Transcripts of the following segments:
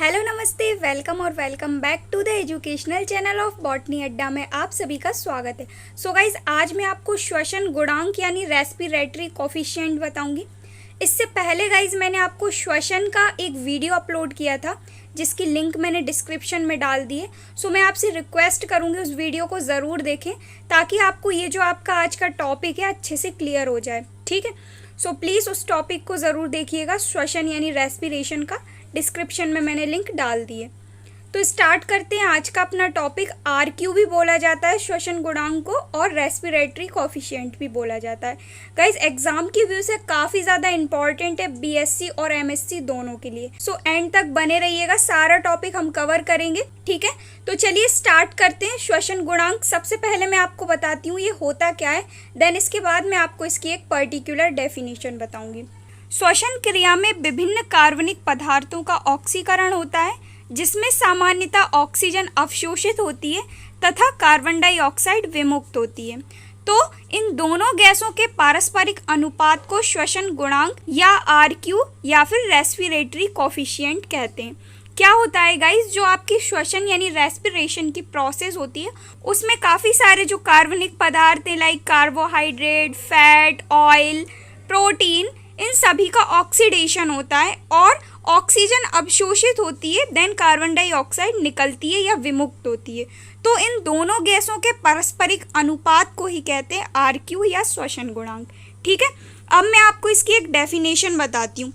Hello नमस्ते, welcome और welcome back to the educational channel of botany Adda में आप सभी का स्वागत है। सो गाइज, आज मैं आपको श्वसन गुणांक यानी रेस्पिरेटरी कोफिशिएंट बताऊंगी। इससे पहले गाइज मैंने आपको श्वसन का एक वीडियो अपलोड किया था जिसकी लिंक मैंने डिस्क्रिप्शन में डाल दी है। सो मैं आपसे रिक्वेस्ट करूंगी उस वीडियो को ज़रूर देखें ताकि आपको ये जो आपका आज का टॉपिक है अच्छे से क्लियर हो जाए। ठीक है, सो प्लीज़ उस टॉपिक को ज़रूर देखिएगा। श्वसन यानी रेस्पिरेशन का डिस्क्रिप्शन में मैंने लिंक डाल दी है। तो स्टार्ट करते हैं आज का अपना टॉपिक। आरक्यू भी बोला जाता है श्वसन गुणांक को और रेस्पिरेटरी कोफिशिएंट भी बोला जाता है। गाइस, एग्जाम की व्यू से काफ़ी ज़्यादा इंपॉर्टेंट है बीएससी और एमएससी दोनों के लिए। सो एंड तक बने रहिएगा, सारा टॉपिक हम कवर करेंगे। ठीक है, तो चलिए स्टार्ट करते हैं। श्वसन गुणांक सबसे पहले मैं आपको बताती हूँ ये होता क्या है, देन इसके बाद मैं आपको इसकी एक पर्टिकुलर डेफिनेशन बताऊँगी। श्वसन क्रिया में विभिन्न कार्बनिक पदार्थों का ऑक्सीकरण होता है जिसमें सामान्यतः ऑक्सीजन अवशोषित होती है तथा कार्बन डाइऑक्साइड विमुक्त होती है। तो इन दोनों गैसों के पारस्परिक अनुपात को श्वसन गुणांक या आरक्यू या फिर रेस्पिरेटरी कोफिशिएंट कहते हैं। क्या होता है गाइस, जो आपकी श्वसन यानी रेस्पिरेशन की प्रोसेस होती है उसमें काफ़ी सारे जो कार्बनिक पदार्थ हैं like carbohydrate, fat, oil, protein, इन सभी का ऑक्सीडेशन होता है और ऑक्सीजन अवशोषित होती है, देन कार्बन डाइऑक्साइड निकलती है या विमुक्त होती है। तो इन दोनों गैसों के पारस्परिक अनुपात को ही कहते हैं आरक्यू या श्वसन गुणांक। ठीक है, अब मैं आपको इसकी एक डेफिनेशन बताती हूँ।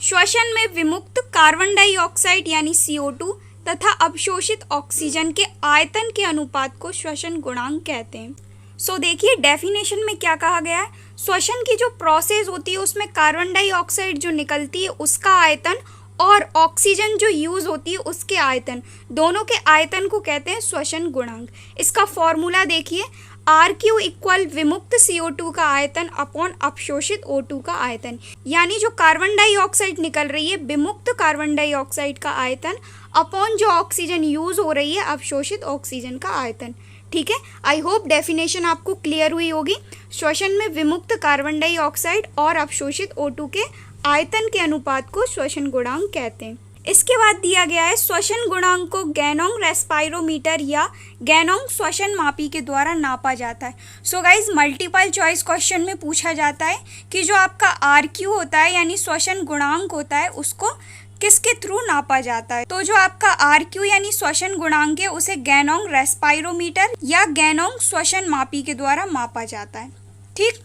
श्वसन में विमुक्त कार्बन डाइऑक्साइड यानी CO2 तथा अवशोषित ऑक्सीजन के आयतन के अनुपात को श्वसन गुणांक कहते हैं। सो देखिए डेफिनेशन में क्या कहा गया है। श्वसन की जो प्रोसेस होती है उसमें कार्बन डाइऑक्साइड जो निकलती है उसका आयतन और ऑक्सीजन जो यूज़ होती है उसके आयतन, दोनों के आयतन को कहते हैं श्वसन गुणांक। इसका फॉर्मूला देखिए, RQ इक्वल विमुक्त CO2 का आयतन अपॉन अवशोषित O2 का आयतन, यानी जो कार्बन डाइऑक्साइड निकल रही है विमुक्त कार्बन डाइऑक्साइड का आयतन अपॉन जो ऑक्सीजन यूज़ हो रही है अवशोषित ऑक्सीजन का आयतन। ठीक है, आई होप डेफिनेशन आपको क्लियर हुई होगी। श्वसन में विमुक्त कार्बन डाइऑक्साइड और अवशोषित O2 के आयतन के अनुपात को श्वसन गुणांक कहते हैं। इसके बाद दिया गया है श्वसन गुणांक को गैनोंग रेस्पायरोमीटर या गैनोंग श्वसन मापी के द्वारा नापा जाता है। So guys, multiple choice question में पूछा जाता है कि जो आपका आरक्यू होता है यानी श्वसन गुणांक होता है उसको किसके थ्रू नापा जाता है। तो जो आपका आरक्यू यानी श्वसन गुणांक है उसे गैनोंग रेस्पायरोमीटर या गैनोंग श्वसन मापी के द्वारा मापा जाता है। ठीक,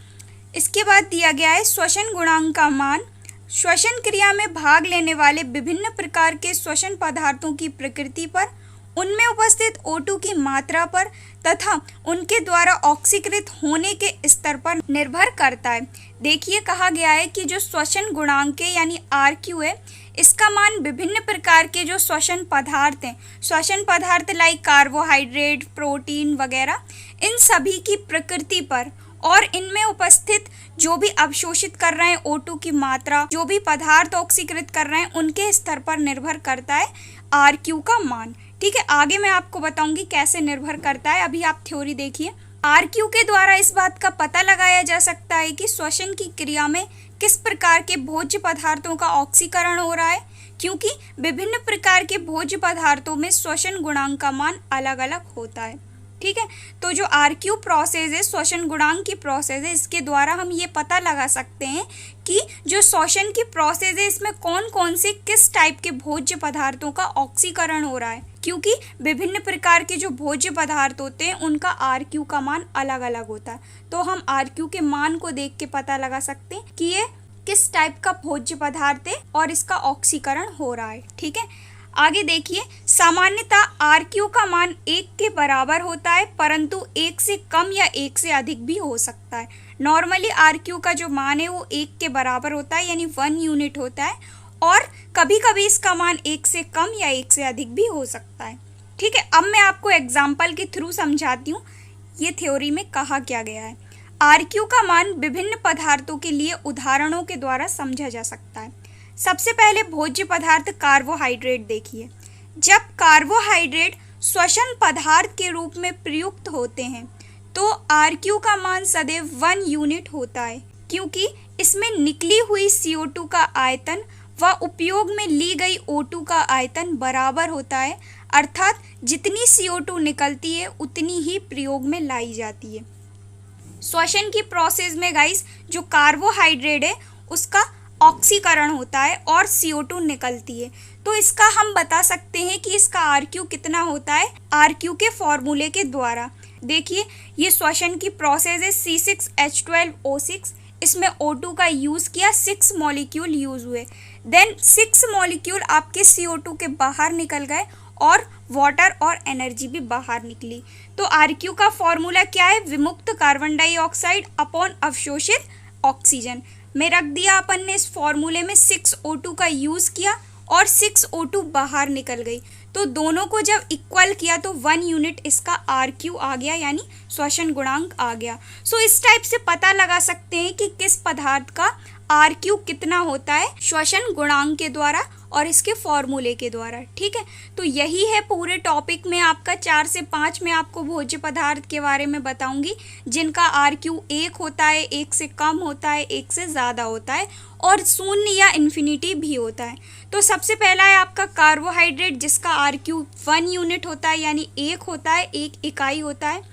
इसके बाद दिया गया है श्वसन गुणांक का मान श्वसन क्रिया में भाग लेने वाले विभिन्न प्रकार के श्वसन पदार्थों की प्रकृति पर, उनमें उपस्थित O2 की मात्रा पर तथा उनके द्वारा ऑक्सीकृत होने के स्तर पर निर्भर करता है। देखिए कहा गया है कि जो श्वसन गुणांक है यानी आरक्यू है इसका मान विभिन्न प्रकार के जो श्वसन पदार्थ हैं, श्वसन पदार्थ लाइक कार्बोहाइड्रेट, प्रोटीन वगैरह, इन सभी की प्रकृति पर और इनमें उपस्थित जो भी अवशोषित कर रहे हैं O2 की मात्रा, जो भी पदार्थ ऑक्सीकृत कर रहे हैं उनके स्तर पर निर्भर करता है आरक्यू का मान। ठीक है, आगे मैं आपको बताऊंगी कैसे निर्भर करता है। अभी आप थ्योरी देखिए। आरक्यू के द्वारा इस बात का पता लगाया जा सकता है कि श्वसन की क्रिया में किस प्रकार के भोज्य पदार्थों का ऑक्सीकरण हो रहा है, क्योंकि विभिन्न प्रकार के भोज्य पदार्थों में श्वसन गुणांक का मान अलग अलग होता है। ठीक है, तो जो आरक्यू प्रोसेस है, श्वसन गुणांक की प्रोसेस है, इसके द्वारा हम ये पता लगा सकते हैं कि जो श्वसन की प्रोसेस है इसमें कौन कौन से किस टाइप के भोज्य पदार्थों का ऑक्सीकरण हो रहा है, क्योंकि विभिन्न प्रकार के जो भोज्य पदार्थ होते हैं उनका आरक्यू का मान अलग अलग होता है। तो हम आरक्यू के मान को देख के पता लगा सकते हैं कि ये किस टाइप का भोज्य पदार्थ है और इसका ऑक्सीकरण हो रहा है। ठीक है, आगे देखिए, सामान्यतः आरक्यू का मान 1 के बराबर होता है, परंतु 1 से कम या 1 से अधिक भी हो सकता है। नॉर्मली आरक्यू का जो मान है वो 1 के बराबर होता है यानी 1 यूनिट होता है, और कभी कभी इसका मान 1 से कम या 1 से अधिक भी हो सकता है। ठीक है, अब मैं आपको एग्जाम्पल के थ्रू समझाती हूँ ये थ्योरी में कहा क्या गया है। आरक्यू का मान विभिन्न पदार्थों के लिए उदाहरणों के द्वारा समझा जा सकता है। सबसे पहले भोज्य पदार्थ कार्बोहाइड्रेट देखिए। जब कार्बोहाइड्रेट श्वसन पदार्थ के रूप में प्रयुक्त होते हैं तो आरक्यू का मान सदैव 1 यूनिट होता है, क्योंकि इसमें निकली हुई CO2 का आयतन व उपयोग में ली गई O2 का आयतन बराबर होता है, अर्थात जितनी CO2 निकलती है उतनी ही प्रयोग में लाई जाती है। श्वसन की प्रोसेस में गाइस जो कार्बोहाइड्रेट है उसका ऑक्सीकरण होता है और CO2 निकलती है। तो इसका हम बता सकते हैं कि इसका RQ कितना होता है, RQ के फॉर्मूले के द्वारा। देखिए ये श्वसन की प्रोसेस है C6H12O6, इसमें O2 का यूज़ किया, 6 मॉलिक्यूल यूज़ हुए, देन 6 मॉलिक्यूल आपके CO2 के बाहर निकल गए और वाटर और एनर्जी भी बाहर निकली। तो RQ का फॉर्मूला क्या है, विमुक्त कार्बन डाइऑक्साइड अपॉन अवशोषित ऑक्सीजन में रख दिया अपन ने। इस फॉर्मूले में 6 O2 का यूज़ किया और 6 O2 बाहर निकल गई, तो दोनों को जब इक्वल किया तो 1 यूनिट इसका RQ आ गया, यानी श्वसन गुणांक आ गया। सो इस टाइप से पता लगा सकते हैं कि किस पदार्थ का RQ कितना होता है श्वसन गुणांक के द्वारा और इसके फॉर्मूले के द्वारा। ठीक है, तो यही है पूरे टॉपिक में आपका 4 से 5 में आपको भोज्य पदार्थ के बारे में बताऊंगी जिनका RQ 1 होता है, 1 से कम होता है, 1 से ज़्यादा होता है और 0 या इन्फिनिटी भी होता है। तो सबसे पहला है आपका कार्बोहाइड्रेट जिसका RQ 1 यूनिट होता है, यानी 1 होता है, 1 इकाई होता है।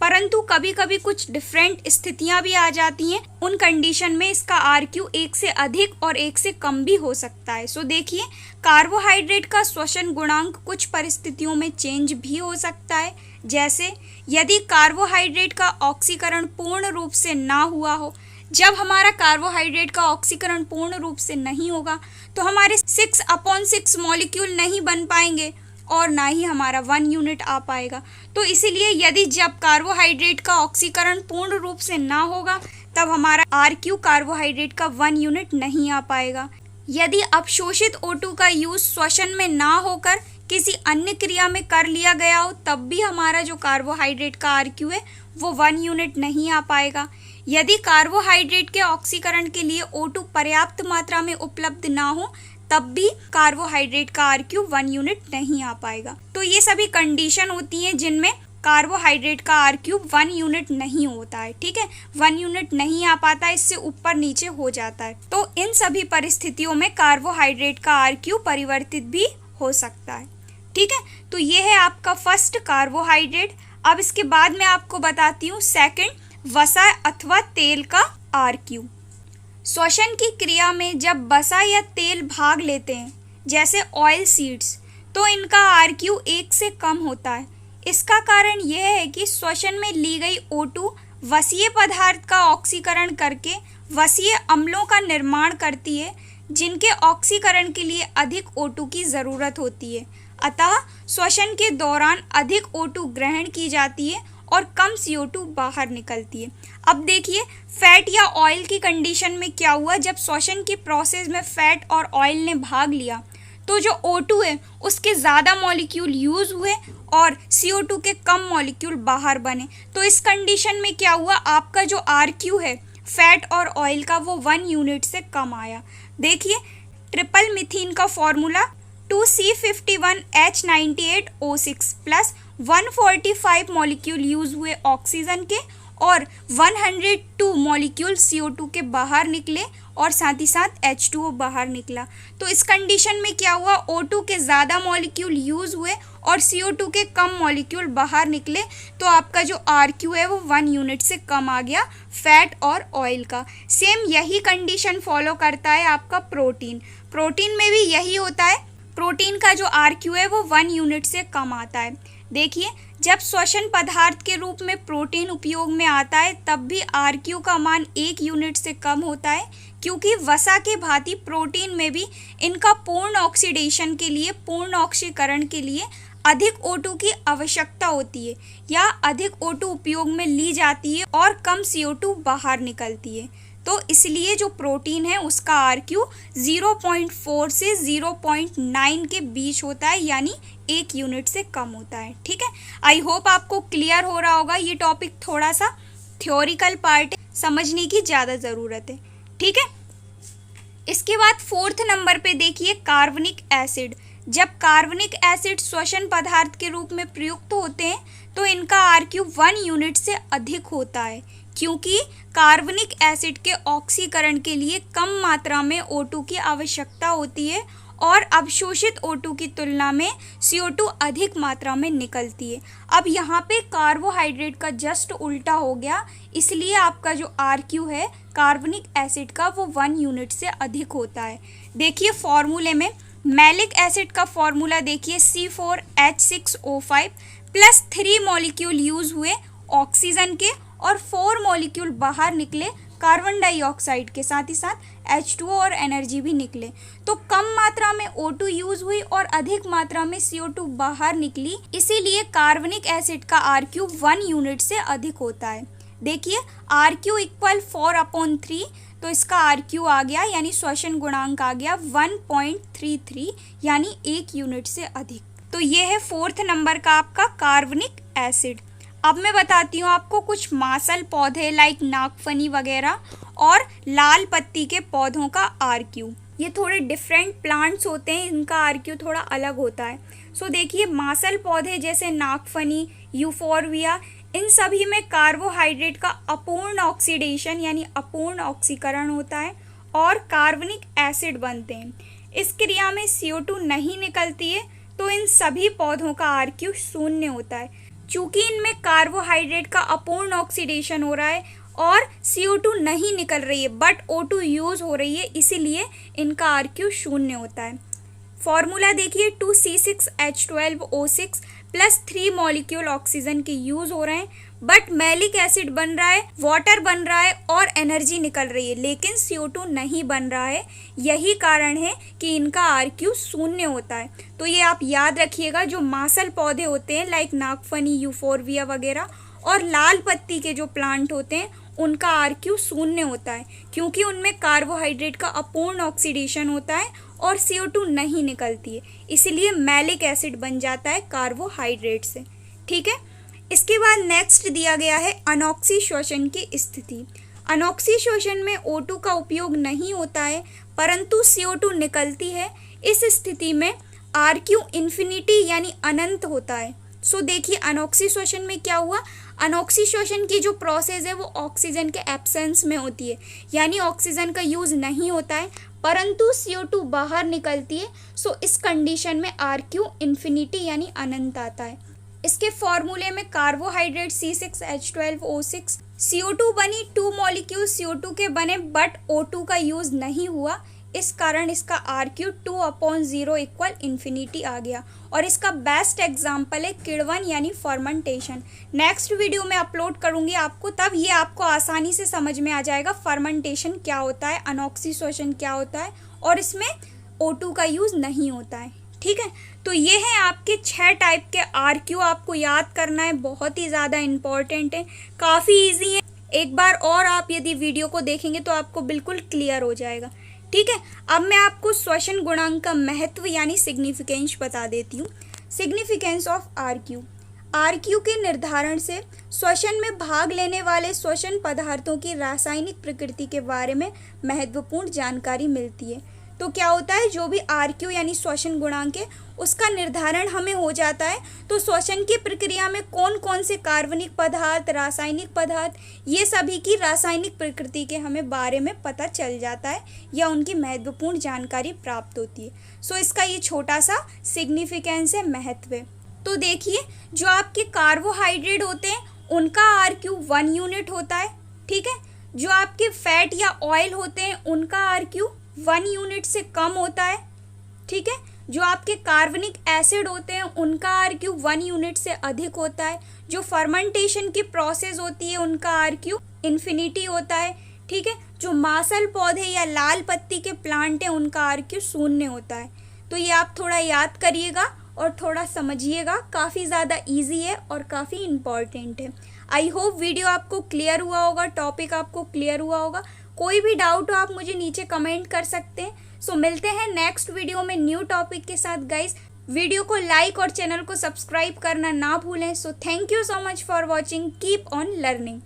परंतु कभी कभी कुछ डिफरेंट स्थितियां भी आ जाती हैं, उन कंडीशन में इसका RQ 1 से अधिक और 1 से कम भी हो सकता है। सो देखिए कार्बोहाइड्रेट का श्वसन गुणांक कुछ परिस्थितियों में चेंज भी हो सकता है, जैसे यदि कार्बोहाइड्रेट का ऑक्सीकरण पूर्ण रूप से ना हुआ हो। जब हमारा कार्बोहाइड्रेट का ऑक्सीकरण पूर्ण रूप से नहीं होगा तो हमारे 6/6 मॉलिक्यूल नहीं बन पाएंगे और ना ही हमारा 1 यूनिट आ पाएगा। तो इसीलिए यदि जब कार्बोहाइड्रेट का ऑक्सीकरण पूर्ण रूप से ना होगा तब हमारा RQ कार्बोहाइड्रेट का 1 यूनिट नहीं आ paएगा। यदि अवशोषित O2 का यूज श्वसन में ना होकर किसी अन्य क्रिया में कर लिया गया हो तब भी हमारा जो कार्बोहाइड्रेट का RQ है वो 1 यूनिट नहीं आ पाएगा। यदि कार्बोहाइड्रेट के ऑक्सीकरण के लिए O2 पर्याप्त मात्रा में उपलब्ध ना हो तब भी कार्बोहाइड्रेट का RQ 1 यूनिट नहीं आ पाएगा। तो ये सभी कंडीशन होती हैं जिनमें कार्बोहाइड्रेट का RQ 1 यूनिट नहीं होता है। ठीक है, 1 यूनिट नहीं आ पाता, इससे ऊपर नीचे हो जाता है। तो इन सभी परिस्थितियों में कार्बोहाइड्रेट का RQ परिवर्तित भी हो सकता है। ठीक है, तो ये है आपका फर्स्ट कार्बोहाइड्रेट। अब इसके बाद मैं आपको बताती हूँ सेकंड वसा अथवा तेल का RQ। श्वसन की क्रिया में जब वसा या तेल भाग लेते हैं जैसे ऑयल सीड्स तो इनका RQ 1 से कम होता है। इसका कारण यह है कि श्वसन में ली गई O2 वसीय पदार्थ का ऑक्सीकरण करके वसीय अम्लों का निर्माण करती है जिनके ऑक्सीकरण के लिए अधिक O2 की ज़रूरत होती है। अतः श्वसन के दौरान अधिक O2 ग्रहण की जाती है और कम CO2 बाहर निकलती है। अब देखिए फैट या ऑयल की कंडीशन में क्या हुआ, जब श्वसन की प्रोसेस में फैट और ऑयल ने भाग लिया तो जो O2 है उसके ज़्यादा मॉलिक्यूल यूज़ हुए और CO2 के कम मॉलिक्यूल बाहर बने। तो इस कंडीशन में क्या हुआ, आपका जो RQ है फैट और ऑयल का वो 1 यूनिट से कम आया। देखिए ट्रिपल मिथीन का formula 2C51H98O6 plus 145 molecule use हुए ऑक्सीजन के और 102 मॉलिक्यूल CO2 के बाहर निकले और साथ ही साथ H2O बाहर निकला। तो इस कंडीशन में क्या हुआ, O2 के ज़्यादा मॉलिक्यूल यूज़ हुए और CO2 के कम मॉलिक्यूल बाहर निकले। तो आपका जो RQ है वो 1 यूनिट से कम आ गया फैट और ऑयल का। सेम यही कंडीशन फॉलो करता है आपका प्रोटीन में भी यही होता है। प्रोटीन का जो RQ है वो 1 यूनिट से कम आता है। देखिए जब श्वसन पदार्थ के रूप में प्रोटीन उपयोग में आता है तब भी RQ का मान 1 यूनिट से कम होता है, क्योंकि वसा के भांति प्रोटीन में भी इनका पूर्ण ऑक्सीडेशन के लिए, पूर्ण ऑक्सीकरण के लिए अधिक O2 की आवश्यकता होती है या अधिक O2 उपयोग में ली जाती है और कम CO2 बाहर निकलती है। तो इसलिए जो प्रोटीन है उसका RQ 0.4 से 0.9 के बीच होता है, यानी 1 यूनिट से कम होता है। ठीक है, आई होप आपको क्लियर हो रहा होगा। ये टॉपिक थोड़ा सा थ्योरिकल पार्ट है, समझने की ज़्यादा ज़रूरत है। ठीक है, इसके बाद 4th नंबर पे देखिए कार्बनिक एसिड। जब कार्बनिक एसिड श्वसन पदार्थ के रूप में प्रयुक्त होते हैं तो इनका RQ 1 यूनिट से अधिक होता है, क्योंकि कार्बनिक एसिड के ऑक्सीकरण के लिए कम मात्रा में O2 की आवश्यकता होती है और अवशोषित O2 की तुलना में CO2 अधिक मात्रा में निकलती है। अब यहाँ पे कार्बोहाइड्रेट का जस्ट उल्टा हो गया, इसलिए आपका जो RQ है कार्बनिक एसिड का वो 1 यूनिट से अधिक होता है। देखिए फॉर्मूले में मैलिक एसिड का फॉर्मूला देखिए C4H6O5 प्लस 3 मॉलिक्यूल यूज हुए ऑक्सीजन के और 4 मॉलिक्यूल बाहर निकले कार्बन डाइऑक्साइड के, साथ ही साथ H2O और एनर्जी भी निकले। तो कम मात्रा में O2 यूज हुई और अधिक मात्रा में CO2 बाहर निकली, इसीलिए कार्बनिक एसिड का RQ 1 यूनिट से अधिक होता है। देखिए RQ इक्वल 4/3, तो इसका RQ आ गया यानी श्वसन गुणांक आ गया 1.33 यानी 1 यूनिट से अधिक। तो ये है 4th नंबर का आपका कार्बनिक एसिड। अब मैं बताती हूँ आपको कुछ मांसल पौधे लाइक नागफनी वगैरह और लाल पत्ती के पौधों का RQ। ये थोड़े डिफरेंट प्लांट्स होते हैं, इनका RQ थोड़ा अलग होता है। सो देखिए मांसल पौधे जैसे नागफनी, यूफोरबिया, इन सभी में कार्बोहाइड्रेट का अपूर्ण ऑक्सीडेशन यानी अपूर्ण ऑक्सीकरण होता है और कार्बनिक एसिड बनते हैं। इस क्रिया में CO2 नहीं निकलती है, तो इन सभी पौधों का RQ 0 होता है। चूँकि इनमें कार्बोहाइड्रेट का अपूर्ण ऑक्सीडेशन हो रहा है और CO2 नहीं निकल रही है बट O2 यूज़ हो रही है, इसीलिए इनका RQ 0 होता है। फॉर्मूला देखिए 2C6H12O6 प्लस 3 मॉलिक्यूल ऑक्सीजन के यूज़ हो रहे हैं बट मैलिक एसिड बन रहा है, वाटर बन रहा है और एनर्जी निकल रही है, लेकिन CO2 नहीं बन रहा है। यही कारण है कि इनका RQ 0 होता है। तो ये आप याद रखिएगा, जो मांसल पौधे होते हैं लाइक नागफनी, यूफोरबिया वगैरह और लाल पत्ती के जो प्लांट होते हैं उनका RQ 0 होता है, क्योंकि उनमें कार्बोहाइड्रेट का अपूर्ण ऑक्सीडेशन होता है और CO2 नहीं निकलती है, इसलिए मैलिक एसिड बन जाता है कार्बोहाइड्रेट से। ठीक है, इसके बाद नेक्स्ट दिया गया है अनॉक्सी श्वसन की स्थिति। अनॉक्सी श्वसन में O2 का उपयोग नहीं होता है परंतु CO2 निकलती है। इस स्थिति में RQ इन्फिनिटी यानी अनंत होता है। सो देखिए अनॉक्सी श्वसन में क्या हुआ, अनॉक्सी श्वसन की जो प्रोसेस है वो ऑक्सीजन के एब्सेंस में होती है, यानी ऑक्सीजन का यूज़ नहीं होता है परंतु CO2 बाहर निकलती है। सो इस कंडीशन में RQ इन्फिनिटी यानी अनंत आता है। इसके फॉर्मूले में कार्बोहाइड्रेट C6H12O6, CO2 बनी 2 मॉलिक्यूल CO2 के बने बट O2 का यूज़ नहीं हुआ, इस कारण इसका RQ 2/0 इक्वल इन्फिनिटी आ गया। और इसका बेस्ट एग्जाम्पल है किण्वन यानी फर्मेंटेशन। नेक्स्ट वीडियो में अपलोड करूंगी आपको, तब ये आपको आसानी से समझ में आ जाएगा फर्मेंटेशन क्या होता है, अनॉक्सी श्वसन क्या होता है और इसमें O2 का यूज़ नहीं होता है। ठीक है, तो ये है आपके 6 टाइप के RQ, आपको याद करना है, बहुत ही ज़्यादा इम्पॉर्टेंट है, काफ़ी ईजी है। एक बार और आप यदि वीडियो को देखेंगे तो आपको बिल्कुल क्लियर हो जाएगा। ठीक है, अब मैं आपको श्वसन गुणांक का महत्व यानी सिग्निफिकेंस बता देती हूँ। सिग्निफिकेंस ऑफ RQ के निर्धारण से श्वसन में भाग लेने वाले श्वसन पदार्थों की रासायनिक प्रकृति के बारे में महत्वपूर्ण जानकारी मिलती है। तो क्या होता है, जो भी RQ यानी श्वसन गुणांक है उसका निर्धारण हमें हो जाता है, तो श्वसन की प्रक्रिया में कौन कौन से कार्बनिक पदार्थ, रासायनिक पदार्थ, ये सभी की रासायनिक प्रकृति के हमें बारे में पता चल जाता है या उनकी महत्वपूर्ण जानकारी प्राप्त होती है। सो इसका ये छोटा सा सिग्निफिकेंस है, महत्व है। तो देखिए जो आपके कार्बोहाइड्रेट होते हैं उनका RQ 1 यूनिट होता है। ठीक है, जो आपके फैट या ऑयल होते हैं उनका RQ 1 यूनिट से कम होता है। ठीक है, जो आपके कार्बनिक एसिड होते हैं उनका RQ 1 यूनिट से अधिक होता है। जो फर्मेंटेशन की प्रोसेस होती है उनका RQ इन्फिनिटी होता है। ठीक है, जो मांसल पौधे या लाल पत्ती के प्लांट हैं उनका RQ 0 होता है। तो ये आप थोड़ा याद करिएगा और थोड़ा समझिएगा, काफ़ी ज़्यादा इजी है और काफ़ी इम्पॉर्टेंट है। आई होप वीडियो आपको क्लियर हुआ होगा, टॉपिक आपको क्लियर हुआ होगा। कोई भी डाउट हो आप मुझे नीचे कमेंट कर सकते हैं। सो मिलते हैं नेक्स्ट वीडियो में न्यू टॉपिक के साथ गाइस। वीडियो को लाइक और चैनल को सब्सक्राइब करना ना भूलें। So thank you so much for watching, keep on learning.